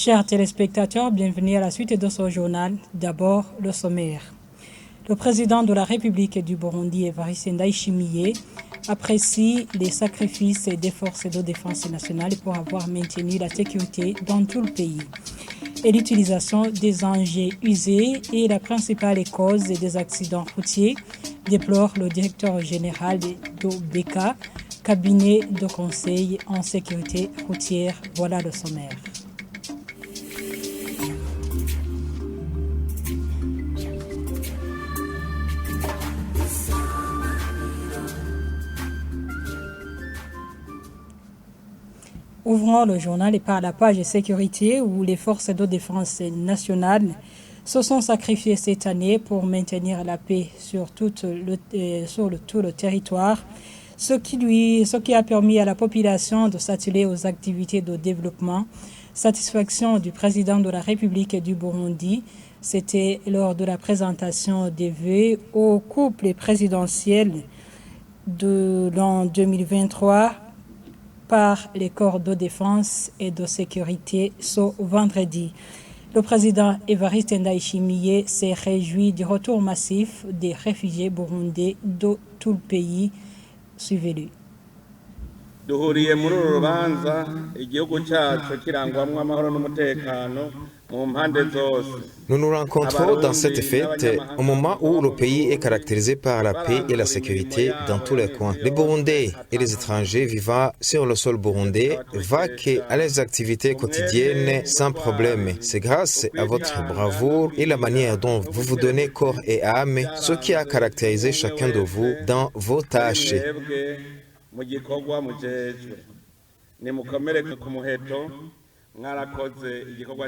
Chers téléspectateurs, bienvenue à la suite de ce journal. D'abord, le sommaire. Le président de la République du Burundi, Evariste Ndayishimiye, apprécie les sacrifices des forces de défense nationale pour avoir maintenu la sécurité dans tout le pays. Et l'utilisation des engins usés est la principale cause des accidents routiers, déplore le directeur général d'OBECA, cabinet de conseil en sécurité routière. Voilà le sommaire. Ouvrons le journal et par la page sécurité où les forces de défense nationale se sont sacrifiées cette année pour maintenir la paix sur tout le territoire, ce qui a permis à la population de s'atteler aux activités de développement. Satisfaction du président de la République du Burundi, c'était lors de la présentation des vœux au couple présidentiel de l'an 2023 par les corps de défense et de sécurité ce vendredi. Le président Evariste Ndayishimiye s'est réjoui du retour massif des réfugiés burundais de tout le pays. Suivez-le. Duhuriye muri uru rubanza igihugu cyacu kirangwamwo amahoro n'umutekano mu mpande zose. Nous nous rencontrons dans cette fête au moment où le pays est caractérisé par la paix et la sécurité dans tous les coins. Les Burundais et les étrangers vivant sur le sol burundais vaquent à leurs activités quotidiennes sans problème. C'est grâce à votre bravoure et la manière dont vous vous donnez corps et âme, ce qui a caractérisé chacun de vous dans vos tâches.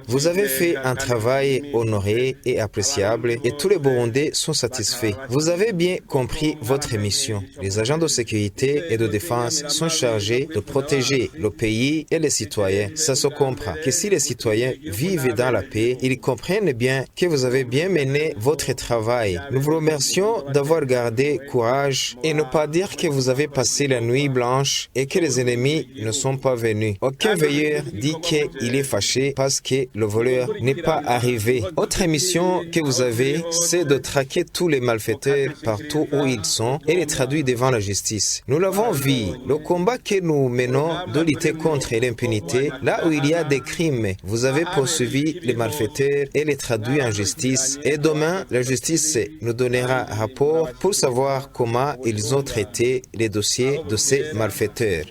Vous avez fait un travail honoré et appréciable et tous les Burundais sont satisfaits. Vous avez bien compris votre mission. Les agents de sécurité et de défense sont chargés de protéger le pays et les citoyens. Ça se comprend que si les citoyens vivent dans la paix, ils comprennent bien que vous avez bien mené votre travail. Nous vous remercions d'avoir gardé courage et ne pas dire que vous avez passé la nuit blanche et que les ennemis ne sont pas venus. Aucun veilleur dit qu'il est fâché parce que le voleur n'est pas arrivé. Autre mission que vous avez, c'est de traquer tous les malfaiteurs partout où ils sont et les traduire devant la justice. Nous l'avons vu, le combat que nous menons de lutter contre l'impunité, là où il y a des crimes, vous avez poursuivi les malfaiteurs et les traduit en justice. Et demain, la justice nous donnera un rapport pour savoir comment ils ont traité les dossiers de ces malfaiteurs.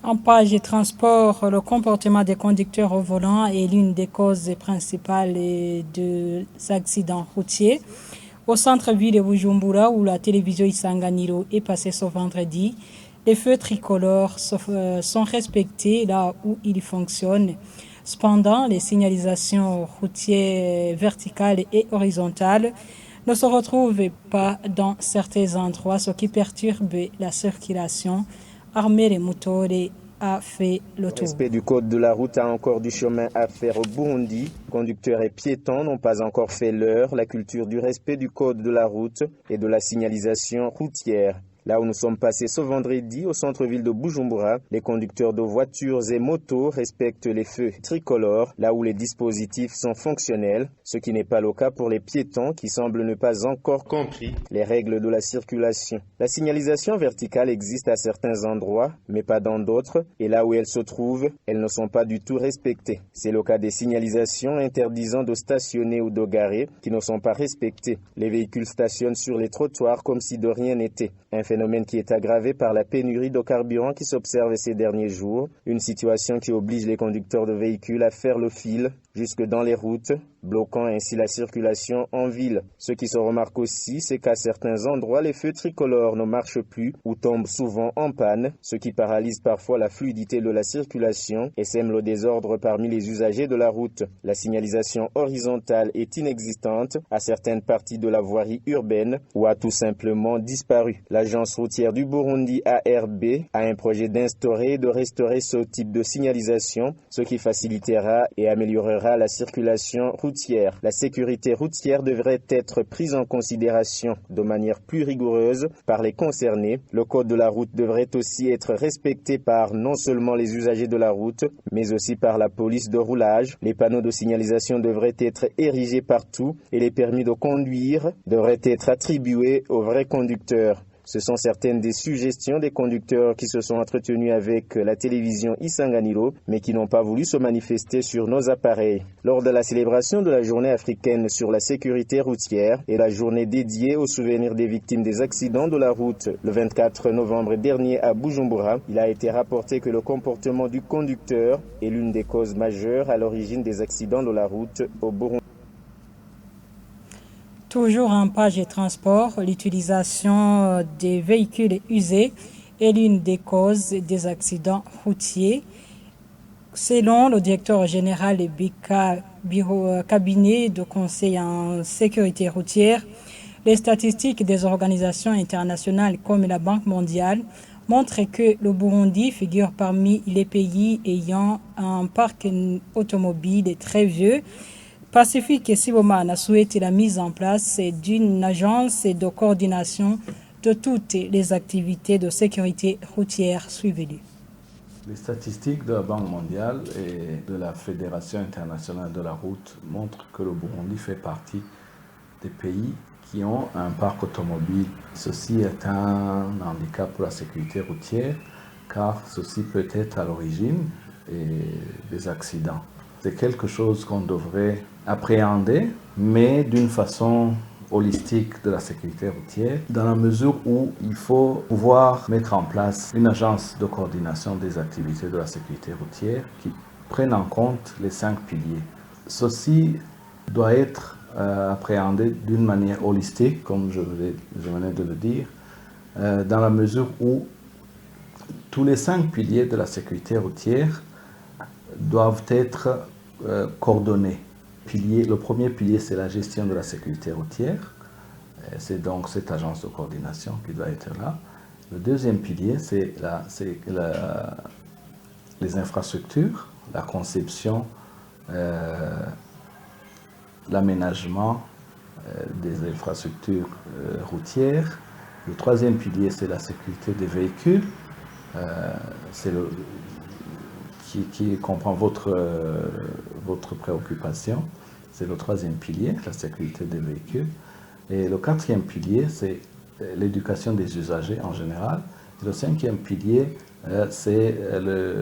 En page de transport, le comportement des conducteurs au volant est l'une des causes principales des accidents routiers. Au centre-ville de Bujumbura, où la télévision Isanganiro est passée ce vendredi, les feux tricolores sont respectés là où ils fonctionnent. Cependant, les signalisations routières verticales et horizontales ne se retrouvent pas dans certains endroits, ce qui perturbe la circulation. Armée Mutore a fait le tour. Le respect du code de la route a encore du chemin à faire au Burundi. Conducteurs et piétons n'ont pas encore fait leur. La culture du respect du code de la route et de la signalisation routière. Là où nous sommes passés ce vendredi au centre-ville de Bujumbura, les conducteurs de voitures et motos respectent les feux tricolores, là où les dispositifs sont fonctionnels, ce qui n'est pas le cas pour les piétons qui semblent ne pas encore compris les règles de la circulation. La signalisation verticale existe à certains endroits, mais pas dans d'autres, et là où elles se trouvent, elles ne sont pas du tout respectées. C'est le cas des signalisations interdisant de stationner ou de garer qui ne sont pas respectées. Les véhicules stationnent sur les trottoirs comme si de rien n'était. Un phénomène qui est aggravé par la pénurie de carburant qui s'observe ces derniers jours, une situation qui oblige les conducteurs de véhicules à faire le fil jusque dans les routes, bloquant ainsi la circulation en ville. Ce qui se remarque aussi, c'est qu'à certains endroits, les feux tricolores ne marchent plus ou tombent souvent en panne, ce qui paralyse parfois la fluidité de la circulation et sème le désordre parmi les usagers de la route. La signalisation horizontale est inexistante à certaines parties de la voirie urbaine ou a tout simplement disparu. L'agence routière du Burundi, ARB, a un projet d'instaurer et de restaurer ce type de signalisation, ce qui facilitera et améliorera la circulation routière routière. La sécurité routière devrait être prise en considération de manière plus rigoureuse par les concernés. Le code de la route devrait aussi être respecté par non seulement les usagers de la route, mais aussi par la police de roulage. Les panneaux de signalisation devraient être érigés partout et les permis de conduire devraient être attribués aux vrais conducteurs. Ce sont certaines des suggestions des conducteurs qui se sont entretenus avec la télévision Isanganiro, mais qui n'ont pas voulu se manifester sur nos appareils. Lors de la célébration de la journée africaine sur la sécurité routière et la journée dédiée au souvenir des victimes des accidents de la route le 24 novembre dernier à Bujumbura, il a été rapporté que le comportement du conducteur est l'une des causes majeures à l'origine des accidents de la route au Burundi. Toujours en page et transport, l'utilisation des véhicules usés est l'une des causes des accidents routiers. Selon le directeur général du cabinet de conseil en sécurité routière, les statistiques des organisations internationales comme la Banque mondiale montrent que le Burundi figure parmi les pays ayant un parc automobile très vieux. Pacifique Sibomana a souhaité la mise en place d'une agence de coordination de toutes les activités de sécurité routière suivies. Les statistiques de la Banque mondiale et de la Fédération internationale de la route montrent que le Burundi fait partie des pays qui ont un parc automobile. Ceci est un handicap pour la sécurité routière car ceci peut être à l'origine des accidents. C'est quelque chose qu'on devrait appréhender, mais d'une façon holistique de la sécurité routière, dans la mesure où il faut pouvoir mettre en place une agence de coordination des activités de la sécurité routière qui prenne en compte les 5 piliers. Ceci doit être appréhendé d'une manière holistique, comme je venais de le dire, dans la mesure où tous les 5 piliers de la sécurité routière doivent être coordonnés. Le premier pilier, c'est la gestion de la sécurité routière. C'est donc cette agence de coordination qui doit être là. Le deuxième pilier, c'est les infrastructures, la conception, l'aménagement des infrastructures routières. Le troisième pilier, c'est la sécurité des véhicules. Qui comprend votre préoccupation. C'est le troisième pilier, la sécurité des véhicules. Et le quatrième pilier, c'est l'éducation des usagers en général. Et le cinquième pilier, c'est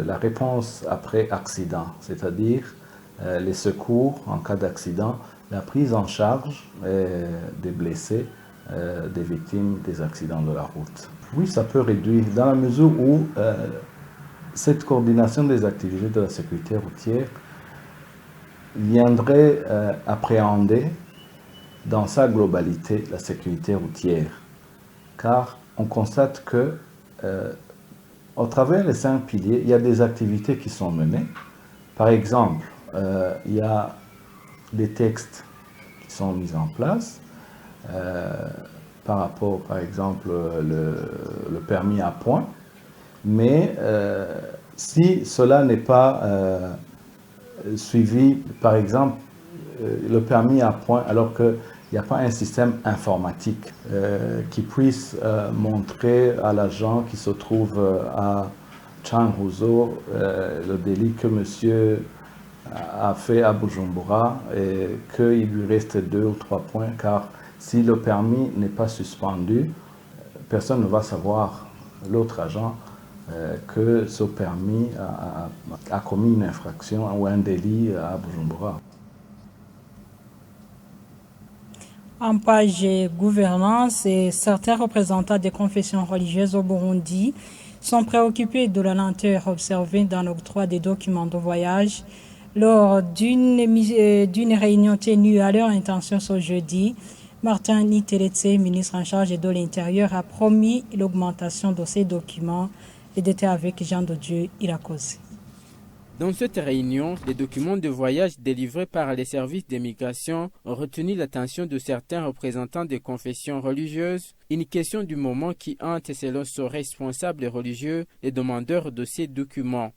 la réponse après accident, c'est-à-dire les secours en cas d'accident, la prise en charge des blessés, des victimes des accidents de la route. Oui, ça peut réduire dans la mesure où cette coordination des activités de la sécurité routière viendrait appréhender dans sa globalité la sécurité routière. Car on constate que, au travers les 5 piliers, il y a des activités qui sont menées. Par exemple, il y a des textes qui sont mis en place par rapport, par exemple, le permis à points. Mais si cela n'est pas suivi, par exemple, le permis à points, alors qu'il n'y a pas un système informatique qui puisse montrer à l'agent qui se trouve à Changuzo le délit que monsieur a fait à Bujumbura et qu'il lui reste 2 ou 3 points, car si le permis n'est pas suspendu, personne ne va savoir, l'autre agent, que ce permis a commis une infraction ou un délit à Bujumbura. En page gouvernance, certains représentants des confessions religieuses au Burundi sont préoccupés de la lenteur observée dans l'octroi des documents de voyage. Lors d'une réunion tenue à leur intention ce jeudi, Martin Niteretse, ministre en charge de l'Intérieur, a promis l'augmentation de ces documents. Et d'être avec Jean de Dieu Irakoze. Dans cette réunion, les documents de voyage délivrés par les services d'immigration ont retenu l'attention de certains représentants des confessions religieuses Une question du moment qui hante, selon son responsable religieux, les demandeurs de ces documents.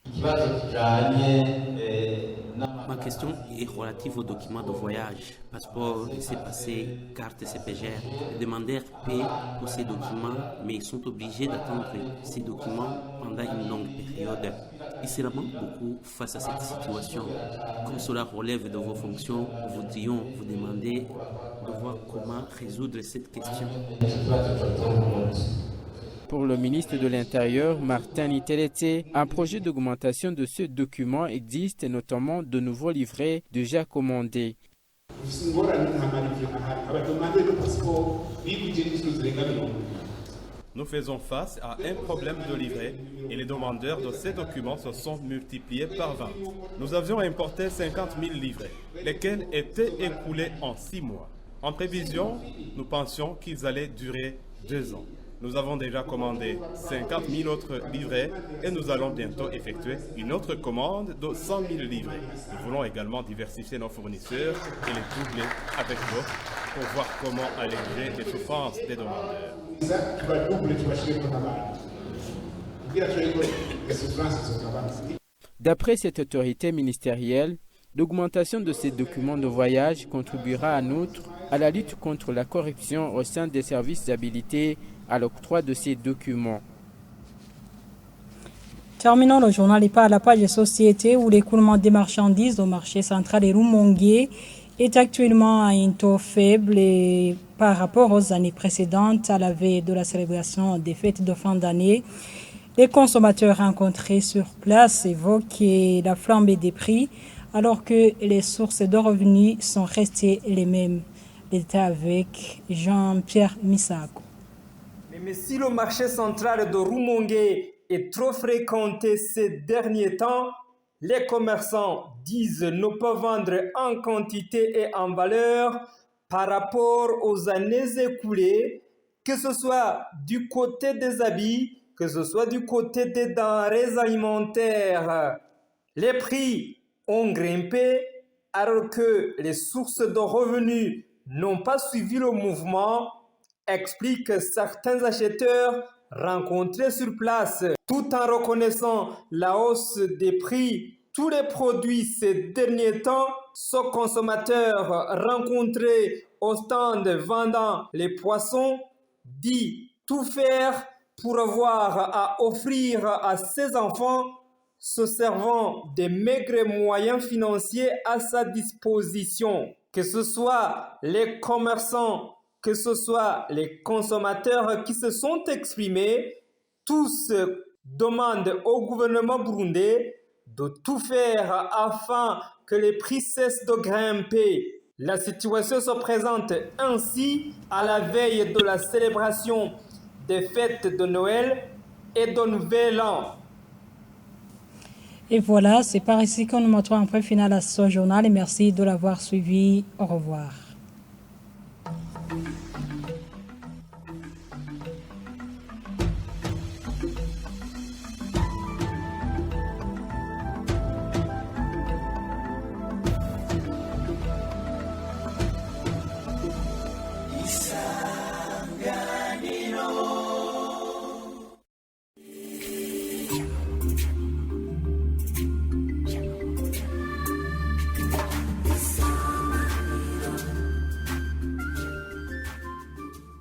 Ma question est relative aux documents de voyage, passeport, laissez-passer, carte CPGR. Les demandeurs paient pour ces documents, mais ils sont obligés d'attendre ces documents pendant une longue période. Il se lamentent beaucoup face à cette situation. Comme cela relève de vos fonctions, nous voudrions vous demander de voir comment résoudre cette question. Pour le ministre de l'Intérieur, Martin Nitelete, un projet d'augmentation de ce document existe, notamment de nouveaux livrets déjà commandés. Nous faisons face à un problème de livret et les demandeurs de ces documents se sont multipliés par 20. Nous avions importé 50 000 livrets, lesquels étaient écoulés en 6 mois. En prévision, nous pensions qu'ils allaient durer 2 ans. Nous avons déjà commandé 50 000 autres livrets et nous allons bientôt effectuer une autre commande de 100 000 livrets. Nous voulons également diversifier nos fournisseurs et les doubler avec d'autres pour voir comment alléger les souffrances des demandeurs. D'après cette autorité ministérielle, l'augmentation de ces documents de voyage contribuera en outre à la lutte contre la corruption au sein des services habilités à l'octroi de ces documents. Terminons le journal et pas à la page des sociétés où l'écoulement des marchandises au marché central de Rumongue est actuellement à un taux faible et par rapport aux années précédentes à la veille de la célébration des fêtes de fin d'année. Les consommateurs rencontrés sur place évoquent la flambée des prix alors que les sources de revenus sont restées les mêmes. L'État avec Jean-Pierre Misako. Mais si le marché central de Rumongue est trop fréquenté ces derniers temps, les commerçants disent ne pas vendre en quantité et en valeur par rapport aux années écoulées, que ce soit du côté des habits, que ce soit du côté des denrées alimentaires. Les prix ont grimpé alors que les sources de revenus n'ont pas suivi le mouvement, expliquent certains acheteurs rencontrés sur place. Tout en reconnaissant la hausse des prix, tous les produits ces derniers temps, ce consommateur rencontré au stand vendant les poissons dit tout faire pour avoir à offrir à ses enfants, se servant des maigres moyens financiers à sa disposition. Que ce soit les commerçants, que ce soit les consommateurs qui se sont exprimés, tous demandent au gouvernement burundais de tout faire afin que les prix cessent de grimper. La situation se présente ainsi à la veille de la célébration des fêtes de Noël et de Nouvel An. Et voilà, c'est par ici que nous montrons un point final à ce journal et merci de l'avoir suivi. Au revoir.